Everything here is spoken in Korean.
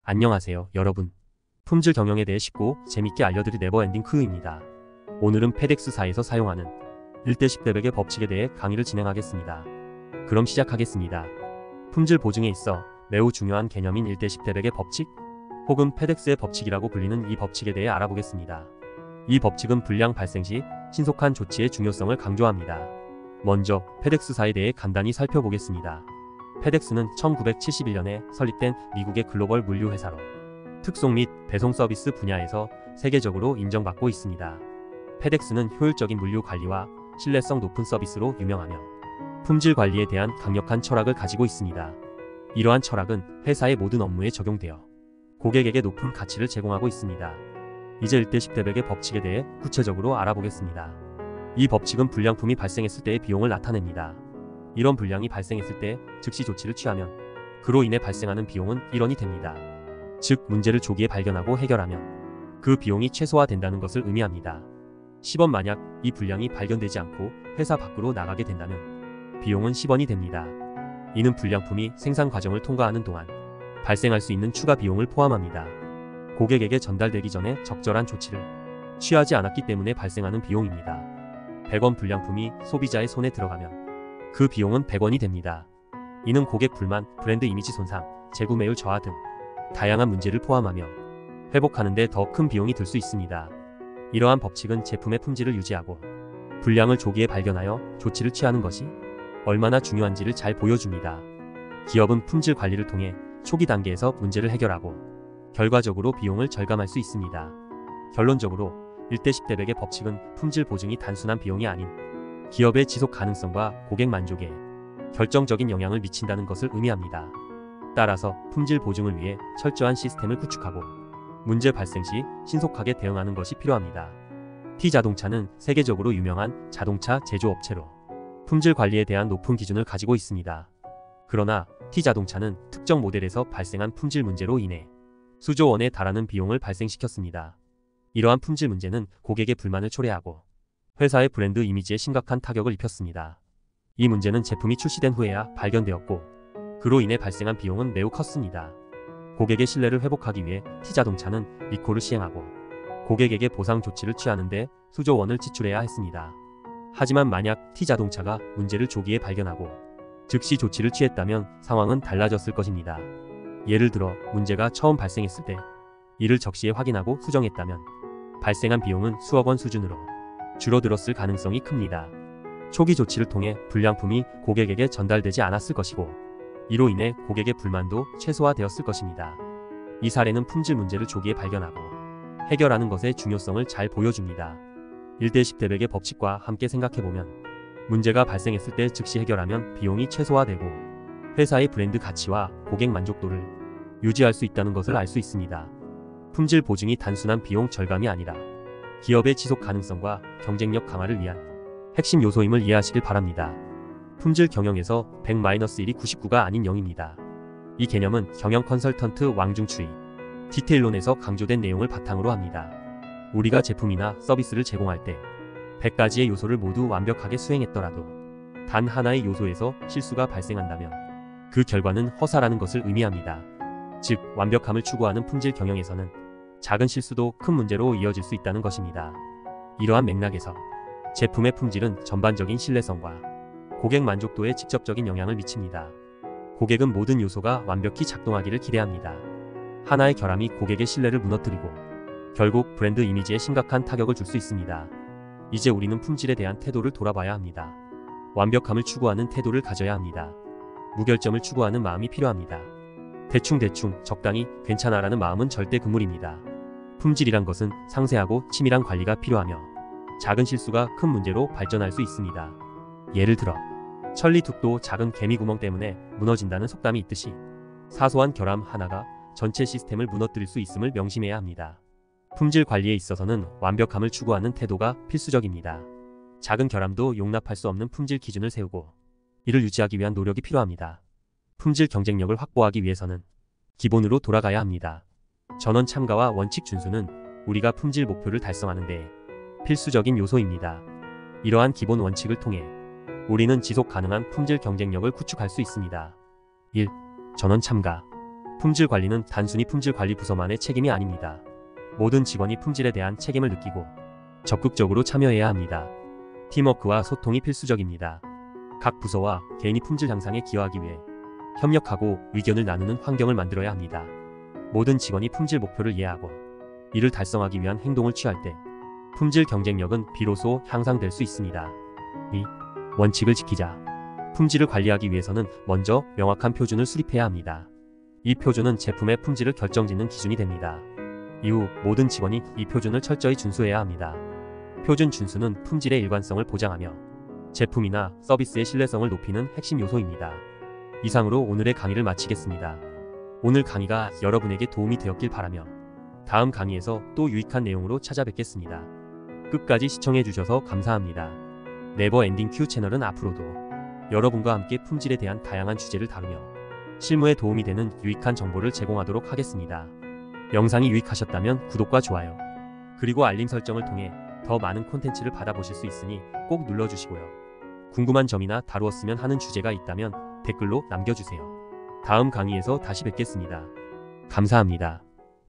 안녕하세요, 여러분. 품질 경영에 대해 쉽고 재밌게 알려드릴 네버엔딩 크유입니다. 오늘은 페덱스사에서 사용하는 1대10 대백의 법칙에 대해 강의를 진행하겠습니다. 그럼 시작하겠습니다. 품질 보증에 있어 매우 중요한 개념인 1대10 대백의 법칙, 혹은 페덱스의 법칙이라고 불리는 이 법칙에 대해 알아보겠습니다. 이 법칙은 불량 발생 시 신속한 조치의 중요성을 강조합니다. 먼저 페덱스사에 대해 간단히 살펴보겠습니다. 페덱스는 1971년에 설립된 미국의 글로벌 물류 회사로 특송 및 배송 서비스 분야에서 세계적으로 인정받고 있습니다. 페덱스는 효율적인 물류 관리와 신뢰성 높은 서비스로 유명하며 품질 관리에 대한 강력한 철학을 가지고 있습니다. 이러한 철학은 회사의 모든 업무에 적용되어 고객에게 높은 가치를 제공하고 있습니다. 이제 1대10 대백의 법칙에 대해 구체적으로 알아보겠습니다. 이 법칙은 불량품이 발생했을 때의 비용을 나타냅니다. 이런 불량이 발생했을 때 즉시 조치를 취하면 그로 인해 발생하는 비용은 1원이 됩니다. 즉, 문제를 조기에 발견하고 해결하면 그 비용이 최소화된다는 것을 의미합니다. 10원 만약 이 불량이 발견되지 않고 회사 밖으로 나가게 된다면 비용은 10원이 됩니다. 이는 불량품이 생산 과정을 통과하는 동안 발생할 수 있는 추가 비용을 포함합니다. 고객에게 전달되기 전에 적절한 조치를 취하지 않았기 때문에 발생하는 비용입니다. 100원 불량품이 소비자의 손에 들어가면 그 비용은 100원이 됩니다. 이는 고객 불만, 브랜드 이미지 손상, 재구매율 저하 등 다양한 문제를 포함하며 회복하는 데 더 큰 비용이 들 수 있습니다. 이러한 법칙은 제품의 품질을 유지하고 불량을 조기에 발견하여 조치를 취하는 것이 얼마나 중요한지를 잘 보여줍니다. 기업은 품질 관리를 통해 초기 단계에서 문제를 해결하고 결과적으로 비용을 절감할 수 있습니다. 결론적으로 1대10 대백의 법칙은 품질 보증이 단순한 비용이 아닌 기업의 지속 가능성과 고객 만족에 결정적인 영향을 미친다는 것을 의미합니다. 따라서 품질 보증을 위해 철저한 시스템을 구축하고 문제 발생 시 신속하게 대응하는 것이 필요합니다. T자동차는 세계적으로 유명한 자동차 제조업체로 품질 관리에 대한 높은 기준을 가지고 있습니다. 그러나 T자동차는 특정 모델에서 발생한 품질 문제로 인해 수조 원에 달하는 비용을 발생시켰습니다. 이러한 품질 문제는 고객의 불만을 초래하고 회사의 브랜드 이미지에 심각한 타격을 입혔습니다. 이 문제는 제품이 출시된 후에야 발견되었고 그로 인해 발생한 비용은 매우 컸습니다. 고객의 신뢰를 회복하기 위해 T자동차는 리콜을 시행하고 고객에게 보상 조치를 취하는데 수조 원을 지출해야 했습니다. 하지만 만약 T자동차가 문제를 조기에 발견하고 즉시 조치를 취했다면 상황은 달라졌을 것입니다. 예를 들어 문제가 처음 발생했을 때 이를 적시에 확인하고 수정했다면 발생한 비용은 수억 원 수준으로 줄어들었을 가능성이 큽니다. 초기 조치를 통해 불량품이 고객에게 전달되지 않았을 것이고 이로 인해 고객의 불만도 최소화되었을 것입니다. 이 사례는 품질 문제를 조기에 발견하고 해결하는 것의 중요성을 잘 보여줍니다. 1대10 대백의 법칙과 함께 생각해보면 문제가 발생했을 때 즉시 해결하면 비용이 최소화되고 회사의 브랜드 가치와 고객 만족도를 유지할 수 있다는 것을 알 수 있습니다. 품질 보증이 단순한 비용 절감이 아니라 기업의 지속 가능성과 경쟁력 강화를 위한 핵심 요소임을 이해하시길 바랍니다. 품질 경영에서 100-1이 99가 아닌 0입니다. 이 개념은 경영 컨설턴트 왕중추이 디테일론에서 강조된 내용을 바탕으로 합니다. 우리가 제품이나 서비스를 제공할 때 100가지의 요소를 모두 완벽하게 수행했더라도 단 하나의 요소에서 실수가 발생한다면 그 결과는 허사라는 것을 의미합니다. 즉, 완벽함을 추구하는 품질 경영에서는 작은 실수도 큰 문제로 이어질 수 있다는 것입니다. 이러한 맥락에서 제품의 품질은 전반적인 신뢰성과 고객 만족도에 직접적인 영향을 미칩니다. 고객은 모든 요소가 완벽히 작동하기를 기대합니다. 하나의 결함이 고객의 신뢰를 무너뜨리고 결국 브랜드 이미지에 심각한 타격을 줄 수 있습니다. 이제 우리는 품질에 대한 태도를 돌아봐야 합니다. 완벽함을 추구하는 태도를 가져야 합니다. 무결점을 추구하는 마음이 필요합니다. 대충 적당히 괜찮아라는 마음은 절대 금물입니다. 품질이란 것은 상세하고 치밀한 관리가 필요하며 작은 실수가 큰 문제로 발전할 수 있습니다. 예를 들어 천리툭도 작은 개미구멍 때문에 무너진다는 속담이 있듯이 사소한 결함 하나가 전체 시스템을 무너뜨릴 수 있음을 명심해야 합니다. 품질 관리에 있어서는 완벽함을 추구하는 태도가 필수적입니다. 작은 결함도 용납할 수 없는 품질 기준을 세우고 이를 유지하기 위한 노력이 필요합니다. 품질 경쟁력을 확보하기 위해서는 기본으로 돌아가야 합니다. 전원 참가와 원칙 준수는 우리가 품질 목표를 달성하는 데 필수적인 요소입니다. 이러한 기본 원칙을 통해 우리는 지속 가능한 품질 경쟁력을 구축할 수 있습니다. 1. 전원 참가. 품질 관리는 단순히 품질 관리 부서만의 책임이 아닙니다. 모든 직원이 품질에 대한 책임을 느끼고 적극적으로 참여해야 합니다. 팀워크와 소통이 필수적입니다. 각 부서와 개인이 품질 향상에 기여하기 위해 협력하고 의견을 나누는 환경을 만들어야 합니다. 모든 직원이 품질 목표를 이해하고 이를 달성하기 위한 행동을 취할 때 품질 경쟁력은 비로소 향상될 수 있습니다. 2. 원칙을 지키자. 품질을 관리하기 위해서는 먼저 명확한 표준을 수립해야 합니다. 이 표준은 제품의 품질을 결정짓는 기준이 됩니다. 이후 모든 직원이 이 표준을 철저히 준수해야 합니다. 표준 준수는 품질의 일관성을 보장하며 제품이나 서비스의 신뢰성을 높이는 핵심 요소입니다. 이상으로 오늘의 강의를 마치겠습니다. 오늘 강의가 여러분에게 도움이 되었길 바라며 다음 강의에서 또 유익한 내용으로 찾아뵙겠습니다. 끝까지 시청해주셔서 감사합니다. 네버엔딩 Q 채널은 앞으로도 여러분과 함께 품질에 대한 다양한 주제를 다루며 실무에 도움이 되는 유익한 정보를 제공하도록 하겠습니다. 영상이 유익하셨다면 구독과 좋아요, 그리고 알림 설정을 통해 더 많은 콘텐츠를 받아보실 수 있으니 꼭 눌러주시고요. 궁금한 점이나 다루었으면 하는 주제가 있다면 댓글로 남겨주세요. 다음 강의에서 다시 뵙겠습니다. 감사합니다.